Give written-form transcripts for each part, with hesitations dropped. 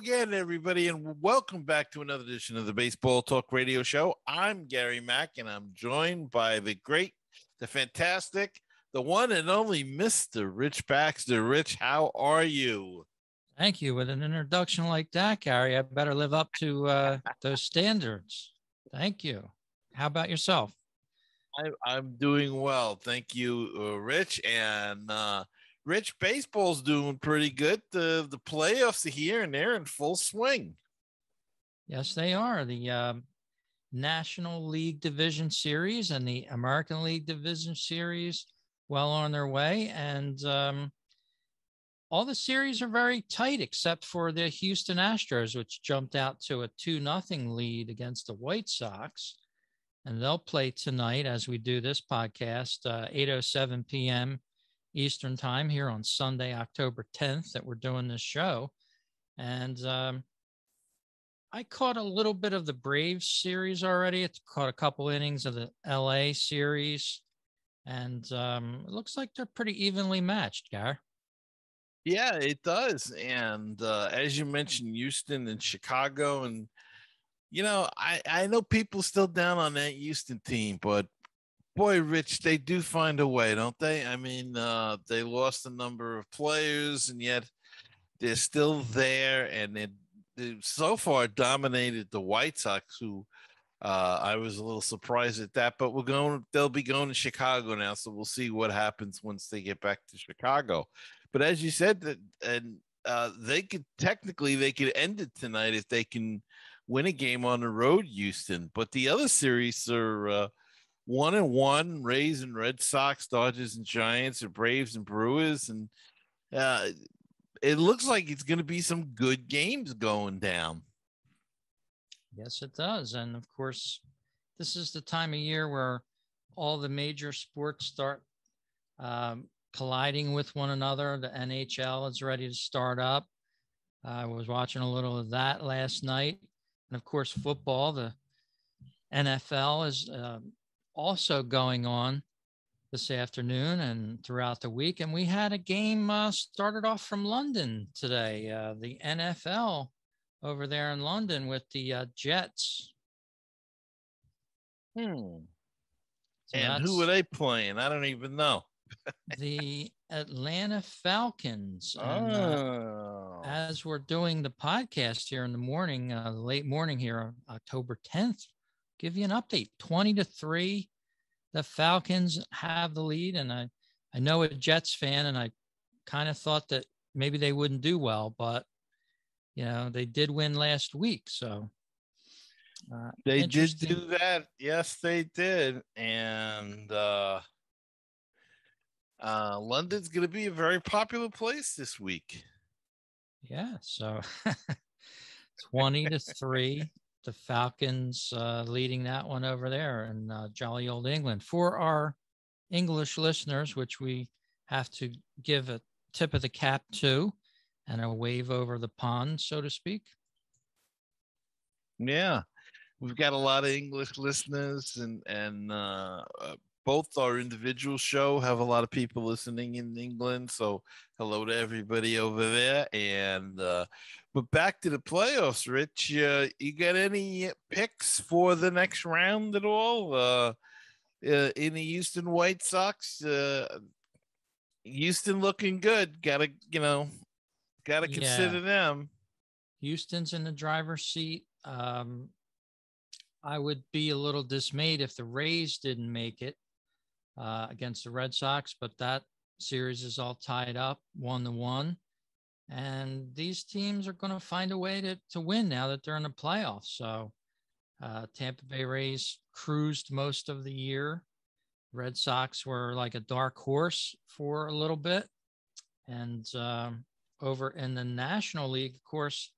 again, everybody, and welcome back to another edition of the Baseball Talk Radio Show. I'm Gary Mack, and I'm joined by the great, the fantastic, the one and only Mr. Rich Baxter. Rich, how are you? Thank you. With an introduction like that, Gary, I better live up to those standards. Thank you. How about yourself? I'm doing well. Thank you, Rich. And Rich, baseball's doing pretty good. The playoffs are here, and they're in full swing. Yes, they are. The National League Division Series and the American League Division Series well on their way. And all the series are very tight except for the Houston Astros, which jumped out to a 2-0 lead against the White Sox. And they'll play tonight as we do this podcast, 8:07 p.m. Eastern time here on Sunday, October 10th that we're doing this show. And I caught a little bit of the Braves series already. It's caught a couple innings of the LA series. And it looks like they're pretty evenly matched, Gar. Yeah, it does. And as you mentioned, Houston and Chicago. And, you know, I know people still down on that Houston team, but boy, Rich, they do find a way, don't they? I mean, they lost a number of players, and yet they're still there, and they so far dominated the White Sox, who I was a little surprised at that. But they'll be going to Chicago now, so we'll see what happens once they get back to Chicago. But as you said, they could end it tonight if they can win a game on the road, Houston. But the other series are 1-1, Rays and Red Sox, Dodgers and Giants, or Braves and Brewers. And it looks like it's going to be some good games going down. Yes, it does. And of course, this is the time of year where all the major sports start colliding with one another. The NHL is ready to start up. I was watching a little of that last night. And of course, football, the NFL is also going on this afternoon and throughout the week. And we had a game started off from London today, the NFL over there in London with the Jets. So and who are they playing? I don't even know. The Atlanta Falcons. And, as we're doing the podcast here in the morning, late morning here, October 10th, give you an update. 20-3, the Falcons have the lead, and I know a Jets fan, and I kind of thought that maybe they wouldn't do well, but you know they did win last week, so they did do that. Yes, they did, and London's going to be a very popular place this week. Yeah, so 20-3. The Falcons leading that one over there in jolly old England. For our English listeners, which we have to give a tip of the cap to and a wave over the pond, so to speak. Yeah, we've got a lot of English listeners, and both our individual show have a lot of people listening in England. So hello to everybody over there. And but back to the playoffs, Rich. You got any picks for the next round at all? In the Houston White Sox, Houston looking good. Gotta consider them. Houston's in the driver's seat. I would be a little dismayed if the Rays didn't make it against the Red Sox, but that series is all tied up 1-1. And these teams are going to find a way to win now that they're in the playoffs. So Tampa Bay Rays cruised most of the year. Red Sox were like a dark horse for a little bit. And over in the National League, of course,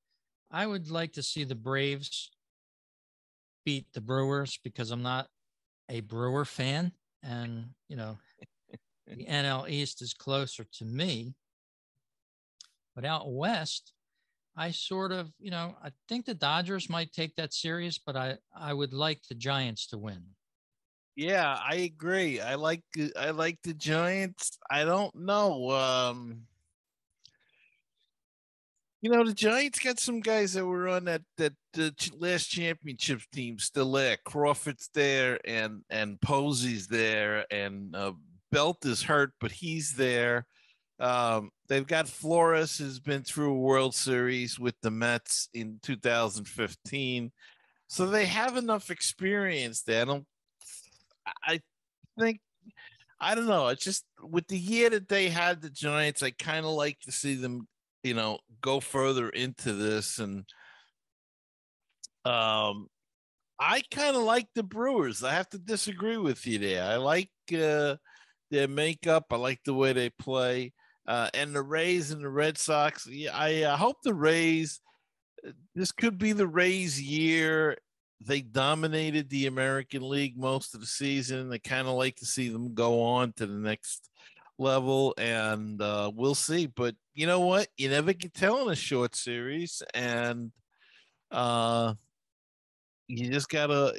I would like to see the Braves beat the Brewers because I'm not a Brewer fan. And, you know, the NL East is closer to me. But out west, I sort of, I think the Dodgers might take that series, but I would like the Giants to win. Yeah, I agree. I like the Giants. I don't know. The Giants got some guys that were on that last championship team still there. Crawford's there, and Posey's there, and Belt is hurt, but he's there. They've got Flores, who's been through a World Series with the Mets in 2015, so they have enough experience there. I think I don't know. It's just with the year that they had the Giants, I kind of like to see them, go further into this. And I kind of like the Brewers. I have to disagree with you there. I like their makeup. I like the way they play. And the Rays and the Red Sox. Yeah, I hope the Rays. This could be the Rays' year. They dominated the American League most of the season. I kind of like to see them go on to the next level, and we'll see. But you know what? You never can tell in a short series, and uh, you just gotta,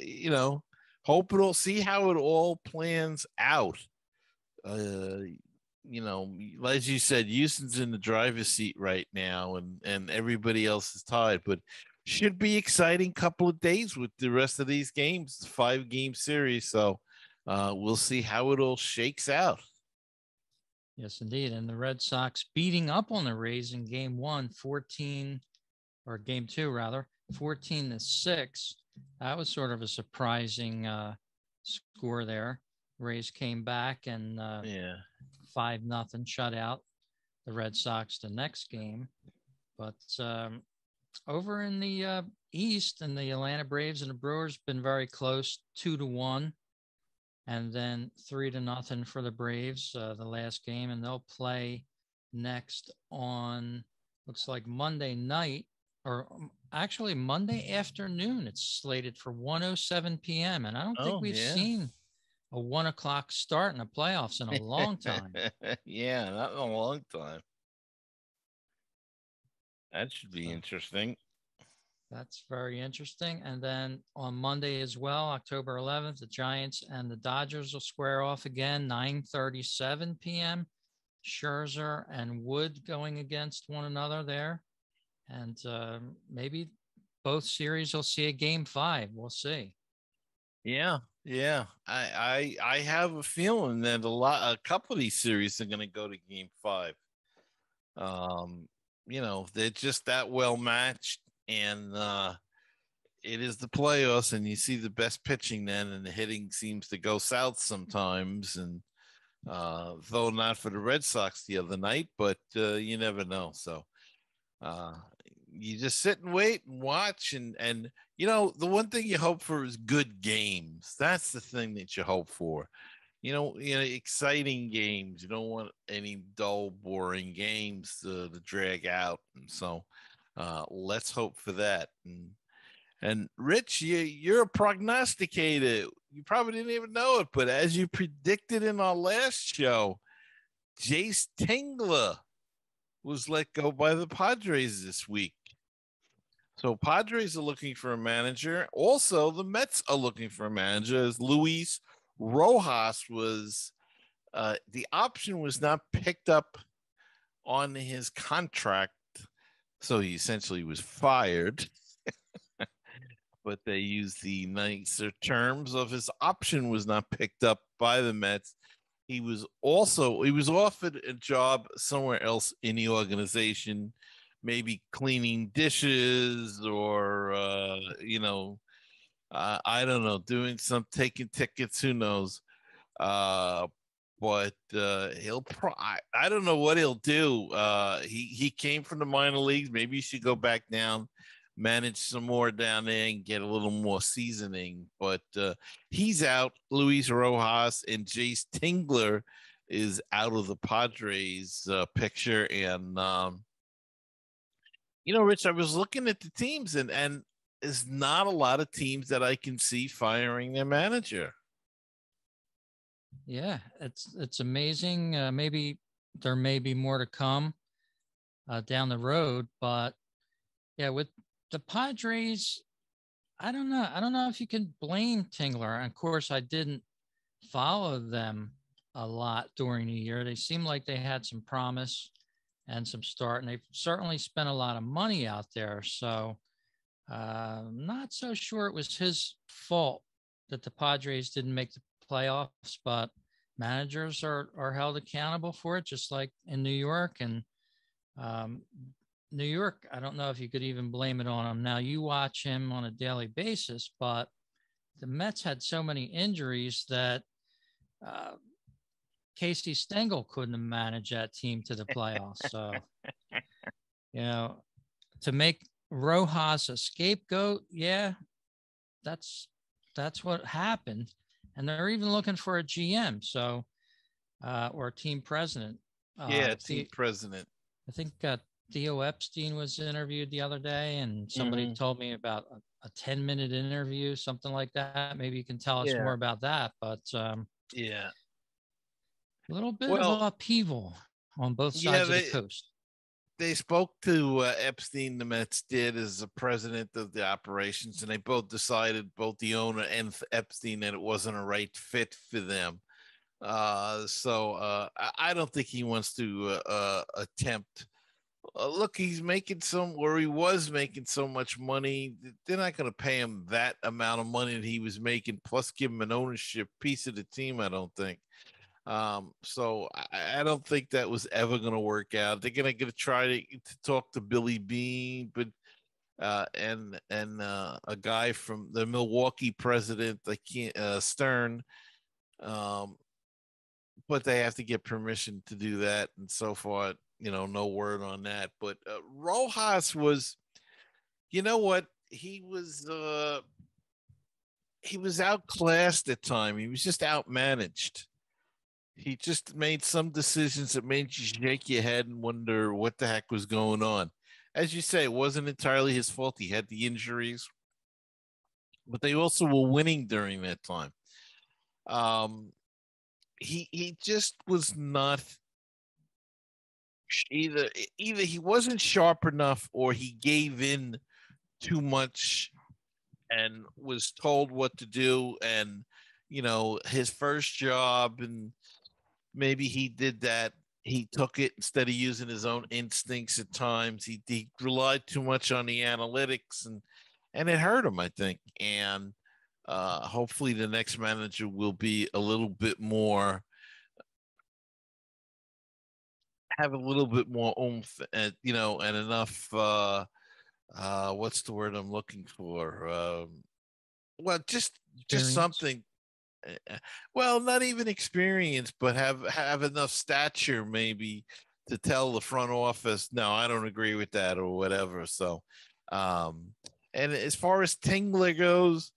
hope it'll see how it all plans out. Uh, as you said, Houston's in the driver's seat right now, and everybody else is tied. But should be exciting couple of days with the rest of these games, 5-game series. So we'll see how it all shakes out. Yes, indeed. And the Red Sox beating up on the Rays in game one, 14, or game two, rather, 14-6. That was sort of a surprising score there. Rays came back and Yeah. 5-0 shutout the Red Sox the next game. But over in the East, and the Atlanta Braves and the Brewers been very close, 2-1. And then 3-0 for the Braves, the last game. And they'll play next on, looks like Monday night, or actually Monday afternoon. It's slated for 1:07 p.m. And I don't think we've Yeah. seen a 1 o'clock start in the playoffs in a long time. Yeah, not in a long time. That should be interesting. That's very interesting. And then on Monday as well, October 11th, the Giants and the Dodgers will square off again, 9:37 p.m. Scherzer and Wood going against one another there. And maybe both series will see a game 5. We'll see. Yeah, yeah. I have a feeling that a couple of these series are going to go to game 5. They're just that well matched, and it is the playoffs, and you see the best pitching then, and the hitting seems to go south sometimes. And though not for the Red Sox the other night, but you never know. So uh, you just sit and wait and watch, and the one thing you hope for is good games. That's the thing that you hope for. Exciting games. You don't want any dull, boring games to drag out. And so let's hope for that. And Rich, you're a prognosticator. You probably didn't even know it, but as you predicted in our last show, Jace Tingler was let go by the Padres this week. So Padres are looking for a manager. Also, the Mets are looking for a manager, as Luis Rojas was the option was not picked up on his contract, so he essentially was fired. But they used the nicer terms of his option was not picked up by the Mets. He was offered a job somewhere else in the organization, maybe cleaning dishes or I don't know, taking tickets, who knows. But I don't know what he'll do. He came from the minor leagues. Maybe he should go back down, manage some more down there, and get a little more seasoning. But he's out. Luis Rojas and Jace Tingler is out of the Padres picture. And Rich, I was looking at the teams, and there's not a lot of teams that I can see firing their manager. Yeah, it's amazing. Maybe there may be more to come down the road, but yeah, with the Padres, I don't know. I don't know if you can blame Tingler. And of course, I didn't follow them a lot during the year. They seemed like they had some promise, and some start. And they've certainly spent a lot of money out there. So not so sure it was his fault that the Padres didn't make the playoffs, but managers are held accountable for it, just like in New York. And New York, I don't know if you could even blame it on him. Now, you watch him on a daily basis, but the Mets had so many injuries that Casey Stengel couldn't have managed that team to the playoffs. So, to make Rojas a scapegoat, yeah, that's what happened. And they're even looking for a GM, so or a team president. Team president. I think Theo Epstein was interviewed the other day, and somebody told me about a 10-minute interview, something like that. Maybe you can tell us more about that. But a little bit of upheaval on both sides of the coast. They spoke to Epstein, the Mets did, as the president of the operations, and they both decided, both the owner and Epstein, that it wasn't a right fit for them. So I don't think he wants to attempt. Look, he was making so much money. They're not going to pay him that amount of money that he was making, plus give him an ownership piece of the team, I don't think. So I don't think that was ever going to work out. They're going to try to talk to Billy Beane, but and a guy from the Milwaukee president, Stern, but they have to get permission to do that. And so far, no word on that. But Rojas was, you know what? He was outclassed at times. He was just outmanaged. He just made some decisions that made you shake your head and wonder what the heck was going on. As you say, it wasn't entirely his fault. He had the injuries, but they also were winning during that time. He just was not either he wasn't sharp enough, or he gave in too much and was told what to do. And his first job, and maybe he did that. He took it instead of using his own instincts at times. He relied too much on the analytics, and it hurt him, I think. And hopefully the next manager will be a little bit more, have a little bit more oomph, and and enough. What's the word I'm looking for? Well, just something. Well, not even experience, but have enough stature maybe to tell the front office, no, I don't agree with that, or whatever. So, and as far as Tingler goes,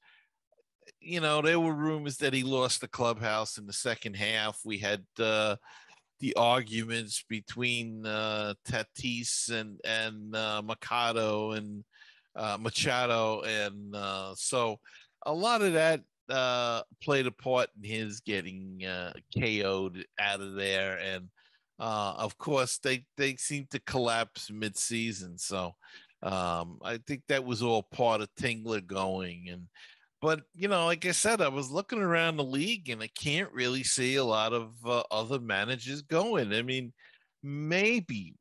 there were rumors that he lost the clubhouse in the second half. We had the arguments between Tatis and Machado, and so a lot of that played a part in his getting KO'd out of there. And of course, they seemed to collapse mid-season. So I think that was all part of Tingler going. But like I said, I was looking around the league, and I can't really see a lot of other managers going. I mean, maybe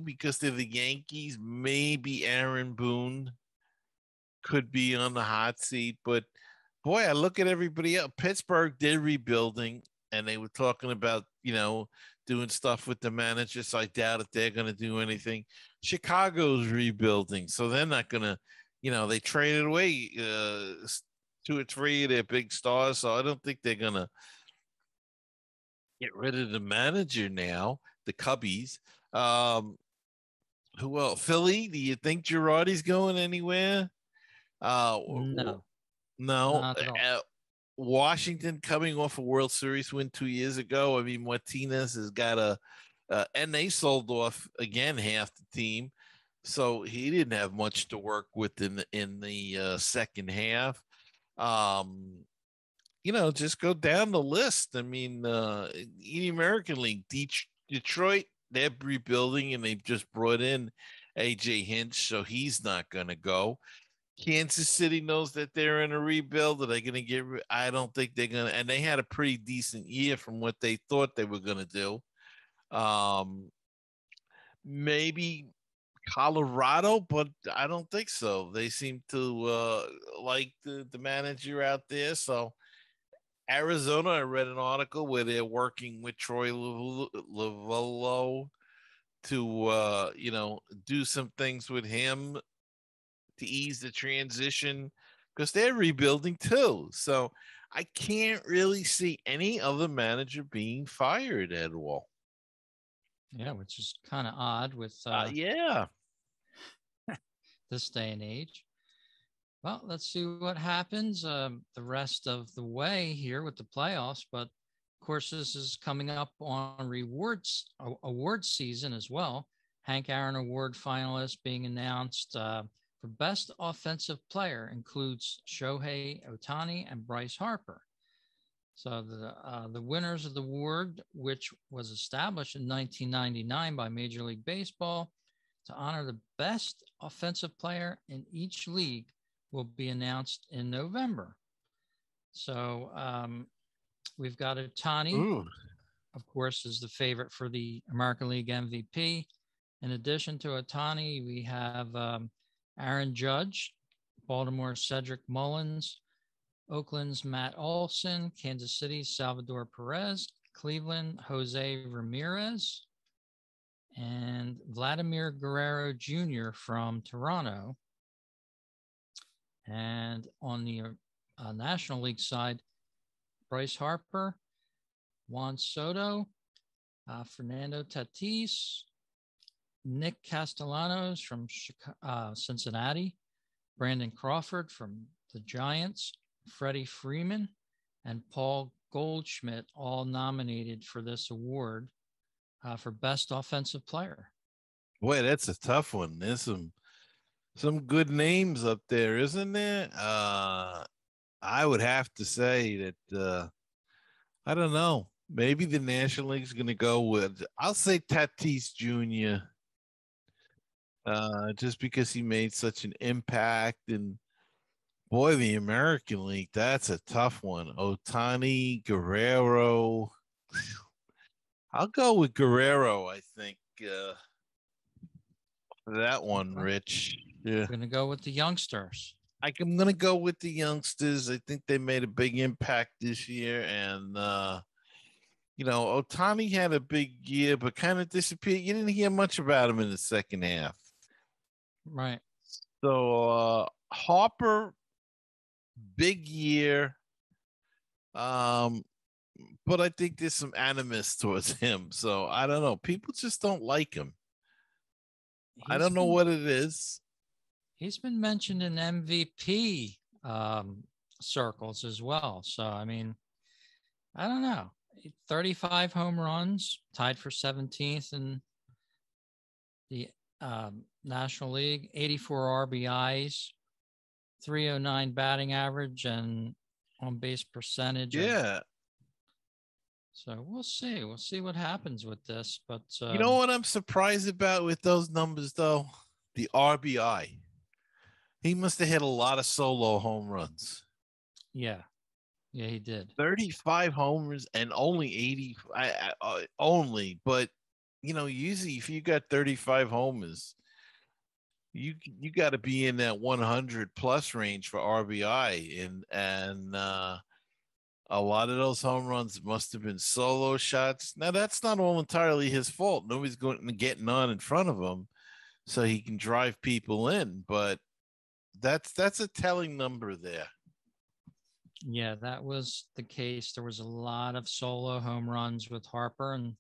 because they're the Yankees, maybe Aaron Boone could be on the hot seat. But boy, I look at everybody else. Pittsburgh did rebuilding, and they were talking about, doing stuff with the manager. So I doubt if they're going to do anything. Chicago's rebuilding, so they're not going to, they traded away 2 or 3 of their big stars. So I don't think they're going to get rid of the manager now, the Cubbies. Who else? Philly, do you think Girardi's going anywhere? No. Washington, coming off a World Series win 2 years ago. I mean, Martinez has got and they sold off again half the team, so he didn't have much to work with in the second half. Just go down the list. I mean, in the American League, Detroit, they're rebuilding, and they've just brought in AJ Hinch, so he's not going to go. Kansas City knows that they're in a rebuild. Are they going to get? I don't think they're going to. And they had a pretty decent year from what they thought they were going to do. maybe Colorado, but I don't think so. They seem to like the manager out there. So Arizona, I read an article where they're working with Troy Lovullo to do some things with him to ease the transition because they're rebuilding too. So I can't really see any other manager being fired at all. Yeah, which is kind of odd with Yeah. this day and age. Well, let's see what happens the rest of the way here with the playoffs. But of course, this is coming up on award season as well. Hank Aaron Award finalists being announced for Best Offensive Player includes Shohei Ohtani and Bryce Harper. So the winners of the award, which was established in 1999 by Major League Baseball to honor the best offensive player in each league, will be announced in November. So we've got Ohtani, Ooh. of course, is the favorite for the American League MVP. In addition to Ohtani, we have Aaron Judge, Baltimore Cedric Mullins, Oakland's Matt Olson, Kansas City Salvador Perez, Cleveland Jose Ramirez, and Vladimir Guerrero Jr. from Toronto. And on the National League side, Bryce Harper, Juan Soto, Fernando Tatis, Nick Castellanos from Cincinnati, Brandon Crawford from the Giants, Freddie Freeman, and Paul Goldschmidt, all nominated for this award for Best Offensive Player. Boy, that's a tough one. There's some good names up there, isn't there? I would have to say that I don't know. Maybe the National League's going to go with. I'll say Tatis Jr. Just because he made such an impact, and boy, the American League, that's a tough one. Ohtani, Guerrero. I'll go with Guerrero. I think that one, Rich. Yeah. We're going to go with the youngsters. I'm going to go with the youngsters. I think they made a big impact this year. And, Ohtani had a big year, but kind of disappeared. You didn't hear much about him in the second half. Right. So, Harper, big year. But I think there's some animus towards him. So I don't know. People just don't like him. I don't know what it is. He's been mentioned in MVP circles as well. So, I mean, I don't know. 35 home runs, tied for 17th in the National League, 84 RBIs, 309 batting average, and on base percentage. Yeah. So we'll see. We'll see what happens with this. But you know what I'm surprised about with those numbers, though? The RBI. He must have hit a lot of solo home runs. Yeah. Yeah, he did. 35 homers and only 80. Only, but usually if you got 35 homers, you got to be in that 100 plus range for RBI, and a lot of those home runs must have been solo shots. Now that's not all entirely his fault. Nobody's going and getting on in front of him, so he can drive people in. But that's a telling number there. Yeah, that was the case. There was a lot of solo home runs with Harper, and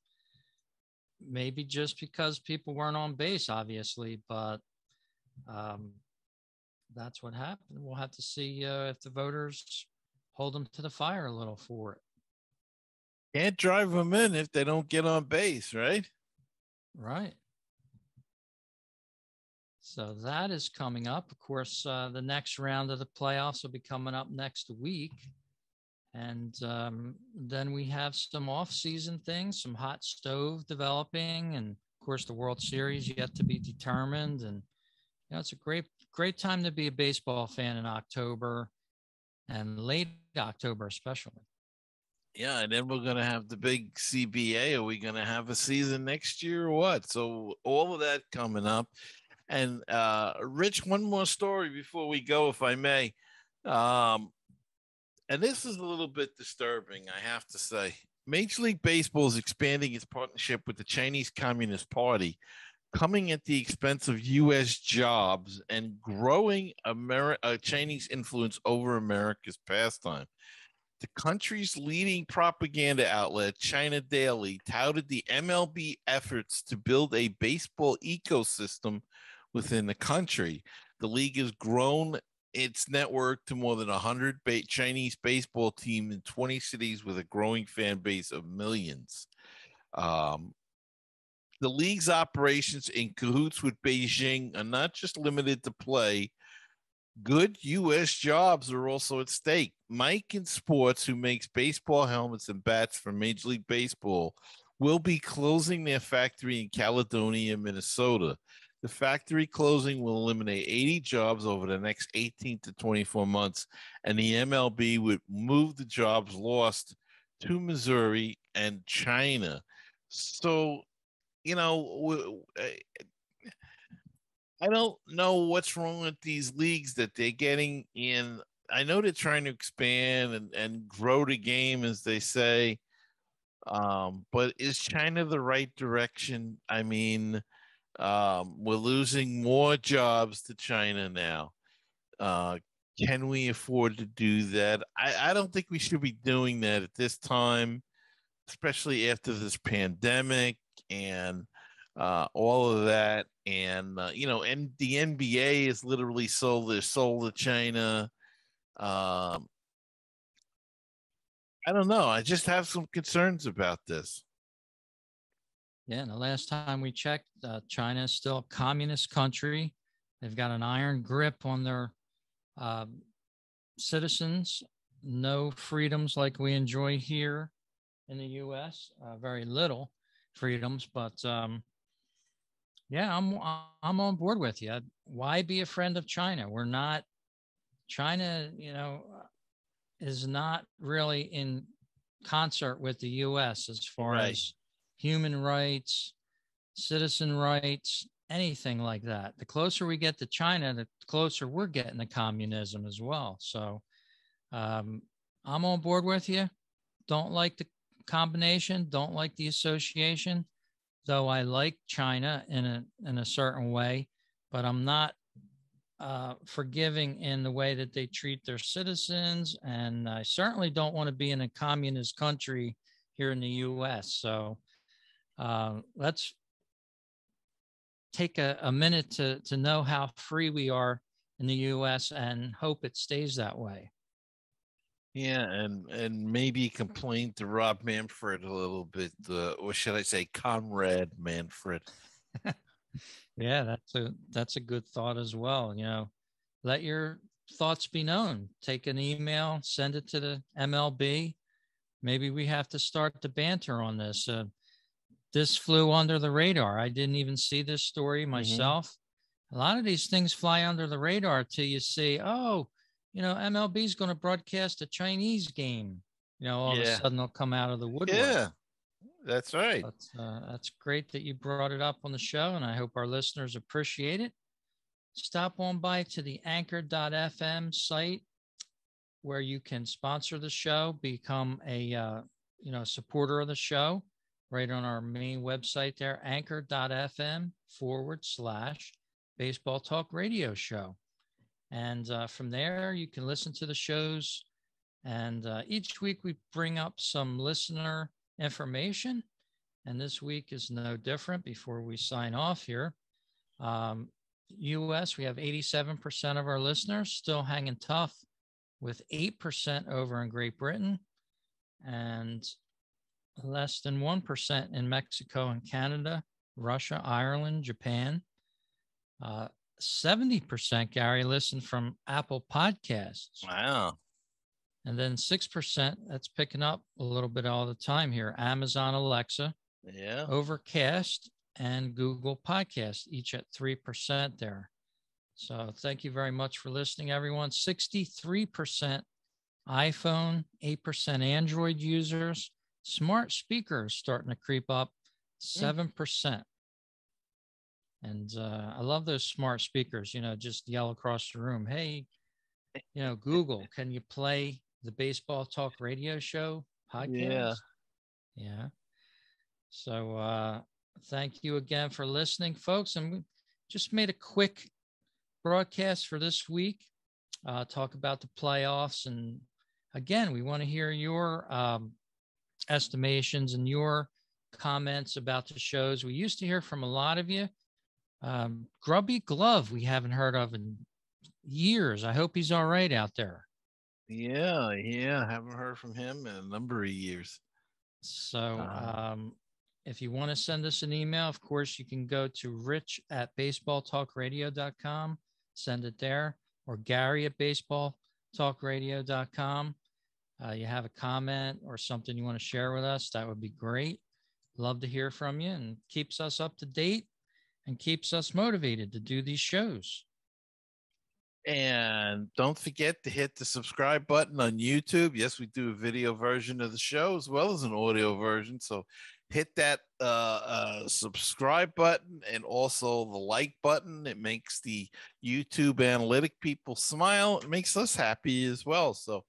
maybe just because people weren't on base, obviously, but that's what happened. We'll have to see if the voters hold them to the fire a little for it. Can't drive them in if they don't get on base, right? Right. So that is coming up. Of course, the next round of the playoffs will be coming up next week. And then we have some off-season things, some hot stove developing, and of course the World Series yet to be determined. And it's a great time to be a baseball fan in October and late October especially. Yeah, and then we're gonna have the big CBA. Are we gonna have a season next year or what? So all of that coming up. And Rich, one more story before we go, if I may. Um, and this is a little bit disturbing, I have to say. Major League Baseball is expanding its partnership with the Chinese Communist Party, coming at the expense of U.S. jobs and growing Chinese influence over America's pastime. The country's leading propaganda outlet, China Daily, touted the MLB efforts to build a baseball ecosystem within the country. The league has grown its network to more than 100 Chinese baseball teams in 20 cities with a growing fan base of millions. Um, the league's operations in cahoots with Beijing are not just limited to play. Good U.S. jobs are also at stake. Mike in Sports, who makes baseball helmets and bats for Major League Baseball, will be closing their factory in Caledonia, Minnesota. The factory closing will eliminate 80 jobs over the next 18 to 24 months, and the MLB would move the jobs lost to Missouri and China. So, you know, I don't know what's wrong with these leagues that they're getting in. I know they're trying to expand and grow the game, as they say. But is China the right direction? I mean, we're losing more jobs to China now. Uh, can we afford to do that? I don't think we should be doing that at this time, especially after this pandemic and all of that. And and the NBA is literally sold their soul to China. Um, I don't know. I just have some concerns about this. Yeah, and the last time we checked, China is still a communist country. They've got an iron grip on their uh, citizens, no freedoms like we enjoy here in the U.S. Very little freedoms, but yeah, I'm on board with you. Why be a friend of China? We're not. China, is not really in concert with the U.S. as far Right. as human rights, citizen rights, anything like that. The closer we get to China, the closer we're getting to communism as well. So um, I'm on board with you. Don't like the combination, don't like the association, though I like China in a certain way, but I'm not forgiving in the way that they treat their citizens. And I certainly don't want to be in a communist country here in the U.S. So let's take a minute to know how free we are in the U.S. and hope it stays that way. Yeah, and maybe complain to Rob Manfred a little bit, or should I say, Comrade Manfred. Yeah, that's a good thought as well. Let your thoughts be known. Take an email, send it to the MLB. Maybe we have to start the banter on this. This flew under the radar. I didn't even see this story myself. A lot of these things fly under the radar till you see, oh, MLB is going to broadcast a Chinese game. All of a Yeah. sudden they'll come out of the woodwork. Yeah, that's right. But that's great that you brought it up on the show, and I hope our listeners appreciate it. Stop on by to the anchor.fm site where you can sponsor the show, become a supporter of the show right on our main website there, anchor.fm/baseball talk radio show. And from there, you can listen to the shows. And each week we bring up some listener information. And this week is no different before we sign off here. US, we have 87% of our listeners still hanging tough, with 8% over in Great Britain and less than 1% in Mexico and Canada, Russia, Ireland, Japan. 70%, Gary, listen from Apple Podcasts. Wow. And then 6%, that's picking up a little bit all the time here, Amazon Alexa, Yeah. Overcast, and Google Podcast, each at 3% there. So thank you very much for listening, everyone. 63% iPhone, 8% Android users. Smart speakers starting to creep up, 7%. And I love those smart speakers, just yell across the room, hey, Google, can you play the Baseball Talk Radio Show podcast? Yeah. So thank you again for listening, folks. And we just made a quick broadcast for this week, talk about the playoffs. And again, we want to hear your estimations and your comments about the shows. We used to hear from a lot of you. Grubby Glove, we haven't heard of in years. I hope he's all right out there. Yeah. Haven't heard from him in a number of years. So if you want to send us an email, of course, you can go to rich@baseballtalkradio.com, send it there, or Gary@baseballtalkradio.com. You have a comment or something you want to share with us, that would be great. Love to hear from you, and keeps us up to date and keeps us motivated to do these shows. And don't forget to hit the subscribe button on YouTube. Yes, we do a video version of the show as well as an audio version. So hit that subscribe button and also the like button. It makes the YouTube analytic people smile. It makes us happy as well. So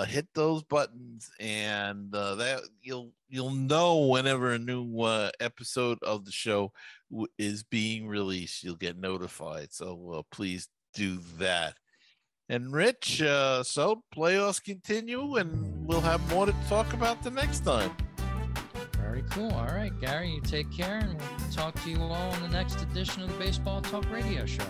hit those buttons, and that you'll know whenever a new episode of the show is being released. You'll get notified. So please do that. And Rich, so playoffs continue, and we'll have more to talk about the next time. Very cool. All right, Gary, you take care, and we'll talk to you all in the next edition of the Baseball Talk Radio Show.